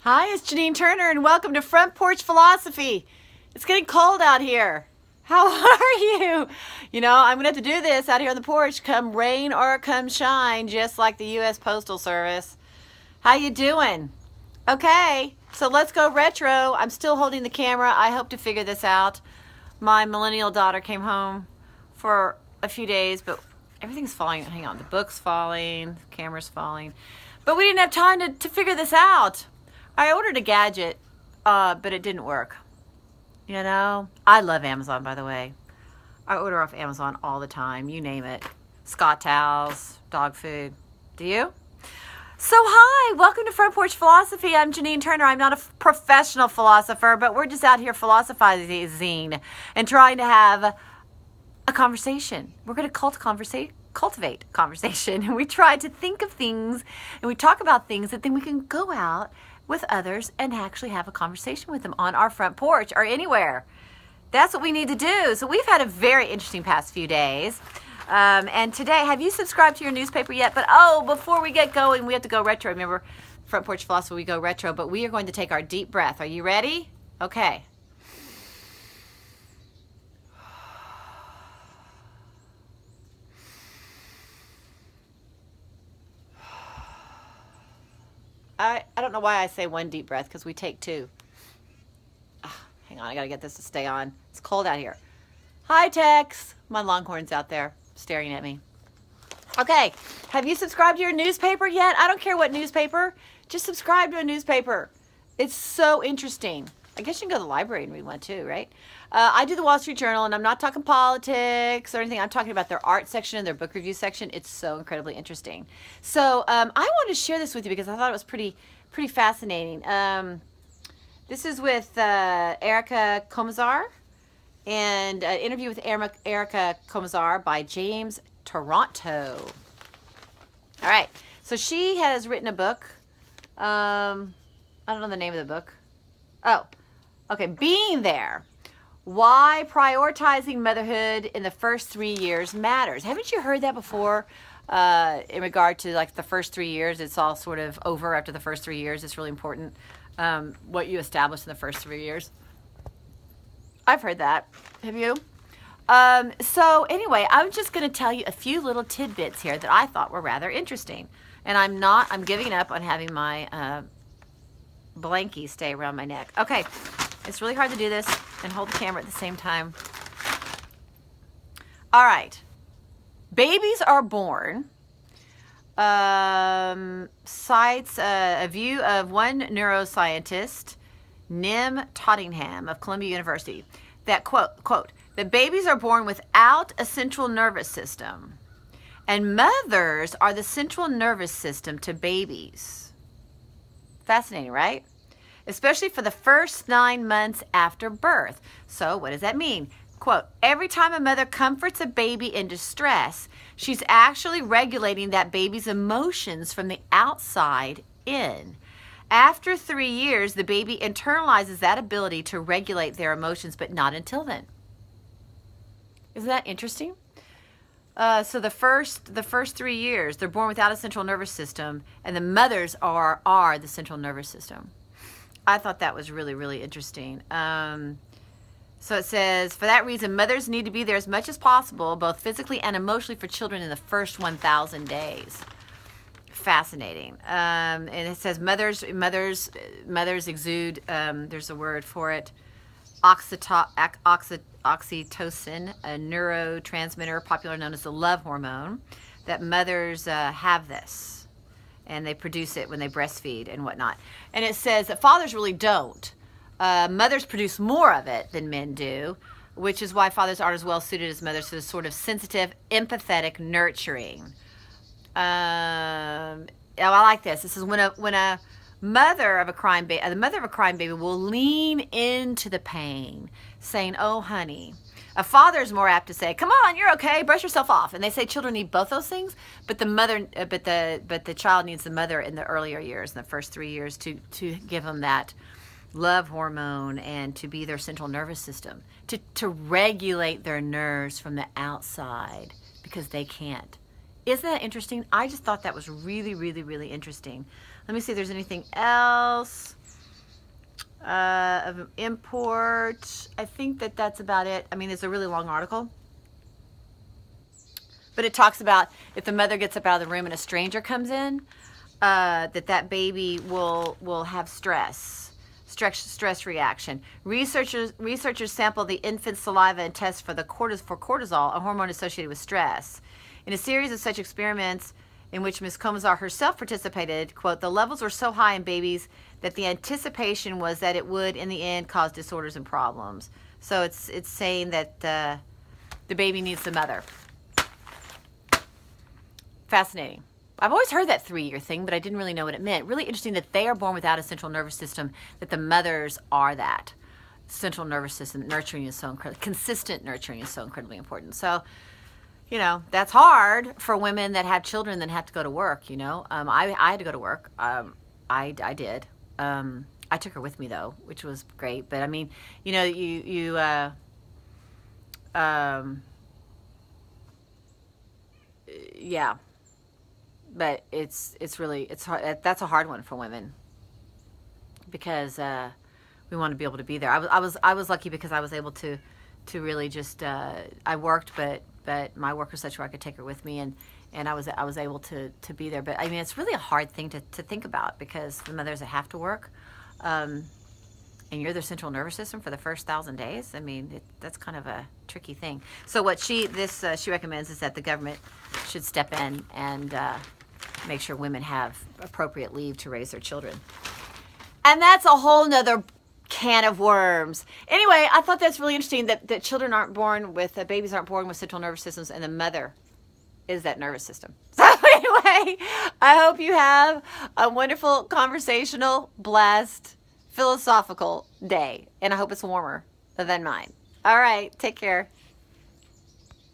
Hi, it's Janine Turner, and welcome to Front Porch Philosophy. It's getting cold out here. How are you? I'm going to have to do this out here on the porch, come rain or come shine, just like the U.S. Postal Service. How you doing? Okay, so let's go retro. I'm still holding the camera. I hope to figure this out. My millennial daughter came home for a few days, but everything's falling. Hang on, the book's falling, the camera's falling. But we didn't have time to figure this out. I ordered a gadget, but it didn't work. I love Amazon, by the way. I order off Amazon all the time. You name it. Scott towels, dog food. Do you? So hi, welcome to Front Porch Philosophy. I'm Janine Turner. I'm not a professional philosopher, but we're just out here philosophizing and trying to have a conversation. We're going to cultivate conversation. And we try to think of things and we talk about things that then we can go out with others and actually have a conversation with them on our front porch or anywhere. That's what we need to do. So we've had a very interesting past few days. And today, have you subscribed to your newspaper yet? But before we get going, we have to go retro. Remember, Front Porch Philosophy, we go retro, but we are going to take our deep breath. Are you ready? Okay. I don't know why I say one deep breath, because we take two. Hang on, I got to get this to stay on. It's cold out here. Hi, Tex. My longhorn's out there staring at me. Okay, have you subscribed to your newspaper yet? I don't care what newspaper. Just subscribe to a newspaper. It's so interesting. I guess you can go to the library and read one too, right? I do the Wall Street Journal, and I'm not talking politics or anything. I'm talking about their art section and their book review section. It's so incredibly interesting. So I wanted to share this with you because I thought it was pretty fascinating. This is with Erica Comazar, and an interview with Erica Comazar by James Toronto. All right, so she has written a book. I don't know the name of the book. Oh, okay, Being There. Why prioritizing motherhood in the first 3 years matters. Haven't you heard that before? In regard to like the first 3 years, it's all sort of over after the first 3 years. It's really important what you establish in the first 3 years. I've heard that. Have you? So anyway, I'm just going to tell you a few little tidbits here that I thought were rather interesting. And I'm giving up on having my blankie stay around my neck. Okay, it's really hard to do this and hold the camera at the same time. All right. Babies are born. Cites a view of one neuroscientist, Nim Tottingham of Columbia University, that quote, that babies are born without a central nervous system, and mothers are the central nervous system to babies. Fascinating, right? Especially for the first 9 months after birth. So what does that mean? Quote, every time a mother comforts a baby in distress, she's actually regulating that baby's emotions from the outside in. After 3 years, the baby internalizes that ability to regulate their emotions, but not until then. Isn't that interesting? So the first 3 years, they're born without a central nervous system, and the mothers are the central nervous system. I thought that was really, really interesting. So it says, for that reason, mothers need to be there as much as possible, both physically and emotionally, for children in the first 1,000 days. Fascinating. And it says mothers exude, there's a word for it, oxytocin, a neurotransmitter popularly known as the love hormone, that mothers have this. And they produce it when they breastfeed and whatnot. And it says that fathers really don't. Mothers produce more of it than men do, which is why fathers aren't as well suited as mothers for this sort of sensitive, empathetic nurturing. I like this. This is when a mother of a crying baby, will lean into the pain, saying, "Oh, honey." A father is more apt to say, "Come on, you're okay. Brush yourself off." And they say children need both those things, but the child needs the mother in the earlier years, in the first 3 years, to give them that love hormone and to be their central nervous system, to regulate their nerves from the outside because they can't. Isn't that interesting? I just thought that was really, really, really interesting. Let me see if there's anything else. of import. I think that's about it. I mean, it's a really long article. But it talks about if the mother gets up out of the room and a stranger comes in, that baby will have stress reaction. Researchers sample the infant's saliva and test for cortisol, a hormone associated with stress. In a series of such experiments in which Ms. Comazar herself participated, quote, the levels were so high in babies that the anticipation was that it would, in the end, cause disorders and problems. So it's saying that the baby needs the mother. Fascinating. I've always heard that 3-year thing, but I didn't really know what it meant. Really interesting that they are born without a central nervous system, that the mothers are that. Central nervous system nurturing is so incredible. Consistent nurturing is so incredibly important. So, that's hard for women that have children that have to go to work, I had to go to work. I did. I took her with me, though, which was great. But, I mean, yeah. But it's hard. That's a hard one for women because we want to be able to be there. I was lucky because I was able to really just I worked, but my work was such where I could take her with me, and I was able to be there. But I mean, it's really a hard thing to think about because the mothers that have to work, and you're their central nervous system for the first 1,000 days. I mean, that's kind of a tricky thing. So what she recommends is that the government should step in and make sure women have appropriate leave to raise their children. And that's a whole nother can of worms. Anyway, I thought that's really interesting that children aren't born with, babies aren't born with central nervous systems, and the mother is that nervous system. So anyway, I hope you have a wonderful, conversational, blessed, philosophical day. And I hope it's warmer than mine. All right, take care.